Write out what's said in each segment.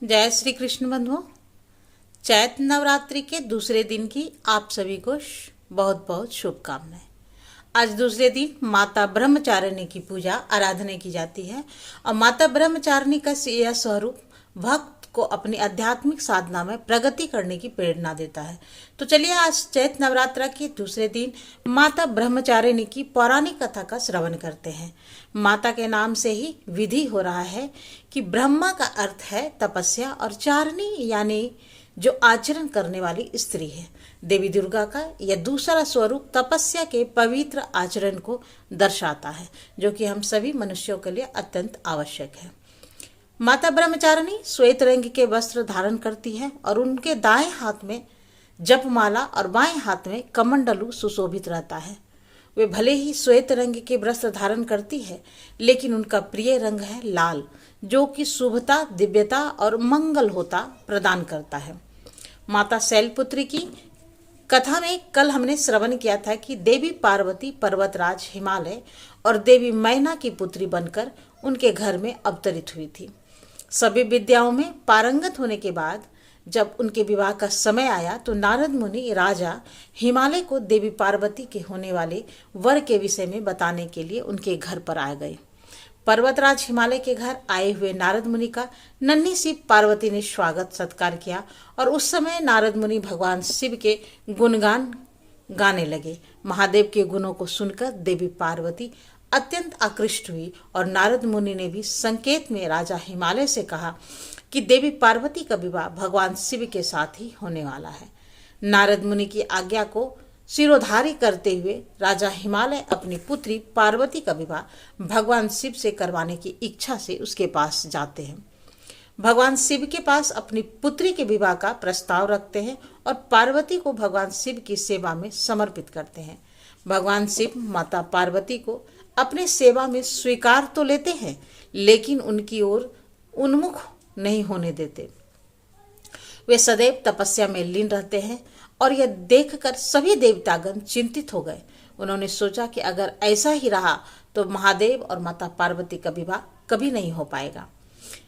जय श्री कृष्ण बंधुओं। चैत्र नवरात्रि के दूसरे दिन की आप सभी को बहुत बहुत शुभकामनाएं। आज दूसरे दिन माता ब्रह्मचारिणी की पूजा आराधना की जाती है और माता ब्रह्मचारिणी का यह स्वरूप भक्त को अपनी आध्यात्मिक साधना में प्रगति करने की प्रेरणा देता है। तो चलिए आज चैत्र नवरात्र के दूसरे दिन माता ब्रह्मचारिणी की पौराणिक कथा का श्रवण करते हैं। माता के नाम से ही विधि हो रहा है कि ब्रह्मा का अर्थ है तपस्या और चारिणी यानी जो आचरण करने वाली स्त्री है। देवी दुर्गा का यह दूसरा स्वरूप तपस्या के पवित्र आचरण को दर्शाता है, जो कि हम सभी मनुष्यों के लिए अत्यंत आवश्यक है। माता ब्रह्मचारिणी श्वेत रंग के वस्त्र धारण करती है और उनके दाएं हाथ में जपमाला और बाएं हाथ में कमंडलू सुशोभित रहता है। वे भले ही श्वेत रंग के वस्त्र धारण करती है, लेकिन उनका प्रिय रंग है लाल, जो कि शुभता, दिव्यता और मंगल होता प्रदान करता है। माता शैलपुत्री की कथा में कल हमने श्रवण किया था कि देवी पार्वती पर्वतराज हिमालय और देवी मैना की पुत्री बनकर उनके घर में अवतरित हुई थी। सभी विद्याओं में पारंगत होने के बाद जब उनके विवाह का समय आया तो नारद मुनि राजा हिमालय को देवी पार्वती के होने वाले वर के विषय में बताने के लिए उनके घर पर आ गए। पर्वतराज हिमालय के घर आए हुए नारद मुनि का नन्ही सी पार्वती ने स्वागत सत्कार किया और उस समय नारद मुनि भगवान शिव के गुणगान गाने लगे। महादेव के गुणों को सुनकर देवी पार्वती अत्यंत आकृष्ट हुई और नारद मुनि ने भी संकेत में राजा हिमालय से कहा कि देवी पार्वती का विवाह भगवान शिव के साथ ही होने वाला है। नारद मुनि की आज्ञा को सिरोधारी करते हुए राजा हिमालय अपनी पुत्री पार्वती का विवाह भगवान शिव से करवाने की इच्छा से उसके पास जाते हैं। भगवान शिव के पास अपनी पुत्री के विवाह का प्रस्ताव रखते हैं और पार्वती को भगवान शिव की सेवा में समर्पित करते हैं। भगवान शिव माता पार्वती को अपने सेवा में स्वीकार तो लेते हैं, लेकिन उनकी ओर उन्मुख नहीं होने देते। वे सदैव तपस्या में लीन रहते हैं और यह देखकर सभी देवतागण चिंतित हो गए। उन्होंने सोचा कि अगर ऐसा ही रहा तो महादेव और माता पार्वती का विवाह कभी नहीं हो पाएगा।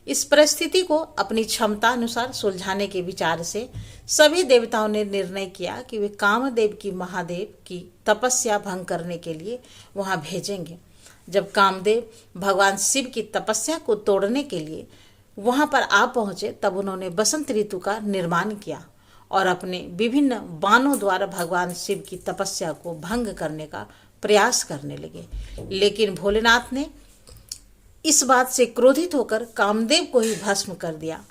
इस परिस्थिति को अपनी क्षमता अनुसार सुलझाने के विचार से सभी देवताओं ने निर्णय किया कि वे कामदेव की महादेव की तपस्या भंग करने के लिए वहां भेजेंगे। जब कामदेव भगवान शिव की तपस्या को तोड़ने के लिए वहां पर आ पहुंचे, तब उन्होंने बसंत ऋतु का निर्माण किया और अपने विभिन्न बाणों द्वारा भगवान शिव की तपस्या को भंग करने का प्रयास करने लगे। लेकिन भोलेनाथ ने इस बात से क्रोधित होकर कामदेव को ही भस्म कर दिया।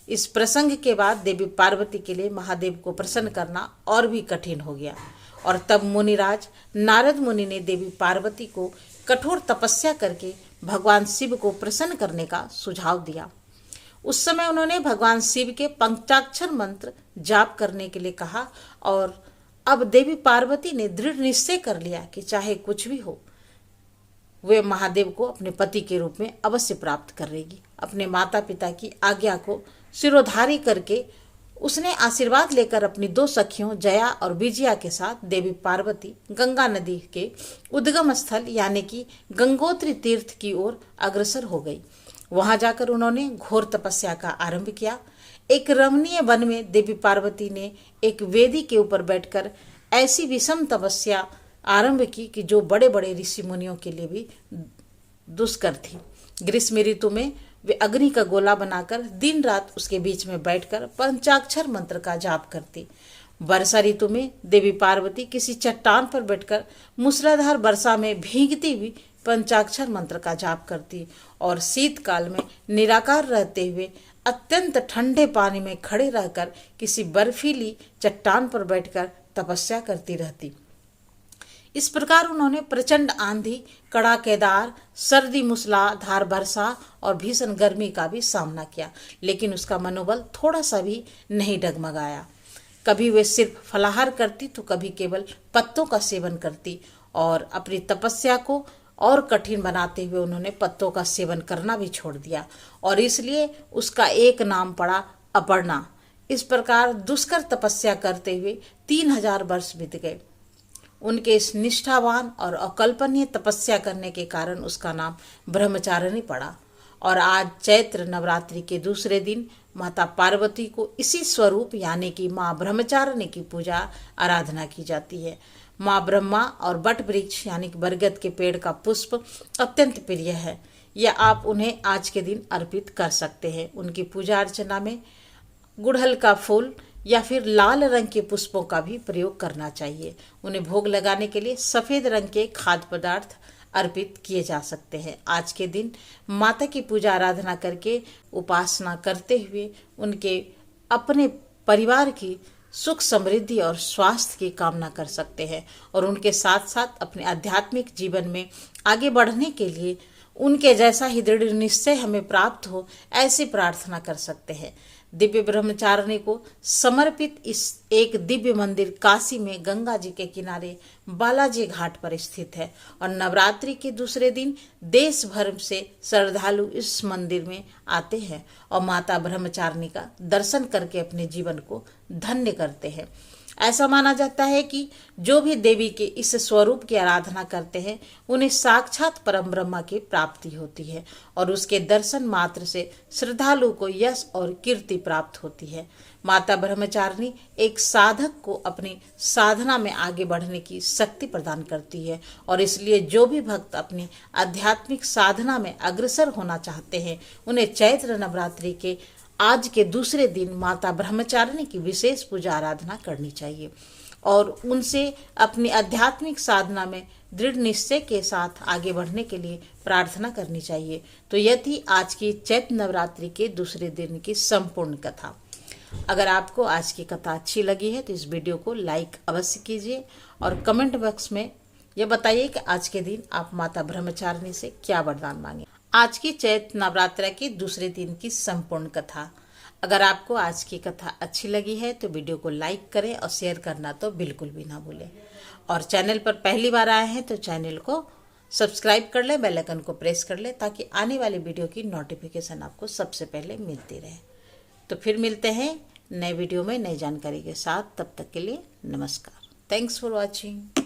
इस प्रसंग के बाद देवी पार्वती के लिए महादेव को प्रसन्न करना और भी कठिन हो गया और तब मुनिराज नारद मुनि ने देवी पार्वती को कठोर तपस्या करके भगवान शिव को प्रसन्न करने का सुझाव दिया। उस समय उन्होंने भगवान शिव के पंचाक्षर मंत्र जाप करने के लिए कहा और अब देवी पार्वती ने दृढ़ निश्चय कर लिया कि चाहे कुछ भी हो, वे महादेव को अपने पति के रूप में अवश्य प्राप्त करेगी। अपने माता पिता की आज्ञा को सिरोधारी करके उसने आशीर्वाद लेकर अपनी दो सखियों जया और विजया के साथ देवी पार्वती गंगा नदी के उद्गम स्थल यानी कि गंगोत्री तीर्थ की ओर अग्रसर हो गई। वहां जाकर उन्होंने घोर तपस्या का आरंभ किया। एक रमणीय वन में देवी पार्वती ने एक वेदी के ऊपर बैठकर ऐसी विषम तपस्या आरंभ की कि जो बड़े बड़े ऋषि मुनियों के लिए भी दुष्कर थी। ग्रीष्म ऋतु में वे अग्नि का गोला बनाकर दिन रात उसके बीच में बैठकर पंचाक्षर मंत्र का जाप करती। वर्षा ऋतु में देवी पार्वती किसी चट्टान पर बैठकर मूसलाधार वर्षा में भीगती हुई पंचाक्षर मंत्र का जाप करती और शीतकाल में निराकार रहते हुए अत्यंत ठंडे पानी में खड़े रहकर किसी बर्फीली चट्टान पर बैठकर तपस्या करती रहती। इस प्रकार उन्होंने प्रचंड आंधी, कड़ाकेदार सर्दी, मूसलाधार वर्षा और भीषण गर्मी का भी सामना किया, लेकिन उसका मनोबल थोड़ा सा भी नहीं डगमगाया। कभी वे सिर्फ फलाहार करती तो कभी केवल पत्तों का सेवन करती और अपनी तपस्या को और कठिन बनाते हुए उन्होंने पत्तों का सेवन करना भी छोड़ दिया और इसलिए उसका एक नाम पड़ा अपर्णा। इस प्रकार दुष्कर तपस्या करते हुए 3000 वर्ष बीत गए। उनके इस निष्ठावान और अकल्पनीय तपस्या करने के कारण उसका नाम ब्रह्मचारिणी पड़ा और आज चैत्र नवरात्रि के दूसरे दिन माता पार्वती को इसी स्वरूप यानी कि माँ ब्रह्मचारिणी की पूजा आराधना की जाती है। माँ ब्रह्मा और बट वृक्ष यानी कि बरगद के पेड़ का पुष्प अत्यंत प्रिय है, या आप उन्हें आज के दिन अर्पित कर सकते हैं। उनकी पूजा अर्चना में गुड़हल का फूल या फिर लाल रंग के पुष्पों का भी प्रयोग करना चाहिए। उन्हें भोग लगाने के लिए सफेद रंग के खाद्य पदार्थ अर्पित किए जा सकते हैं। आज के दिन माता की पूजा आराधना करके उपासना करते हुए उनके अपने परिवार की सुख समृद्धि और स्वास्थ्य की कामना कर सकते हैं और उनके साथ साथ अपने आध्यात्मिक जीवन में आगे बढ़ने के लिए उनके जैसा ही दृढ़ निश्चय हमें प्राप्त हो, ऐसी प्रार्थना कर सकते हैं। दिव्य ब्रह्मचारिणी को समर्पित इस एक दिव्य मंदिर काशी में गंगा जी के किनारे बालाजी घाट पर स्थित है और नवरात्रि के दूसरे दिन देश भर से श्रद्धालु इस मंदिर में आते हैं और माता ब्रह्मचारिणी का दर्शन करके अपने जीवन को धन्य करते हैं। ऐसा माना जाता है कि जो भी देवी के इस स्वरूप की आराधना करते हैं उन्हें साक्षात परम ब्रह्मा की प्राप्ति होती है और उसके दर्शन मात्र से श्रद्धालु को यश और कीर्ति प्राप्त होती है। माता ब्रह्मचारिणी एक साधक को अपनी साधना में आगे बढ़ने की शक्ति प्रदान करती है और इसलिए जो भी भक्त अपनी आध्यात्मिक साधना में अग्रसर होना चाहते हैं उन्हें चैत्र नवरात्रि के आज के दूसरे दिन माता ब्रह्मचारिणी की विशेष पूजा आराधना करनी चाहिए और उनसे अपनी आध्यात्मिक साधना में दृढ़ निश्चय के साथ आगे बढ़ने के लिए प्रार्थना करनी चाहिए। तो यह थी आज की चैत्र नवरात्रि के दूसरे दिन की संपूर्ण कथा। अगर आपको आज की कथा अच्छी लगी है तो इस वीडियो को लाइक अवश्य कीजिए और कमेंट बॉक्स में यह बताइए कि आज के दिन आप माता ब्रह्मचारिणी से क्या वरदान मांगे। आज की चैत्र नवरात्र के दूसरे दिन की संपूर्ण कथा। अगर आपको आज की कथा अच्छी लगी है तो वीडियो को लाइक करें और शेयर करना तो बिल्कुल भी ना भूलें और चैनल पर पहली बार आए हैं तो चैनल को सब्सक्राइब कर लें, बेल आइकन को प्रेस कर लें ताकि आने वाली वीडियो की नोटिफिकेशन आपको सबसे पहले मिलती रहे। तो फिर मिलते हैं नए वीडियो में नई जानकारी के साथ। तब तक के लिए नमस्कार। Thanks for watching.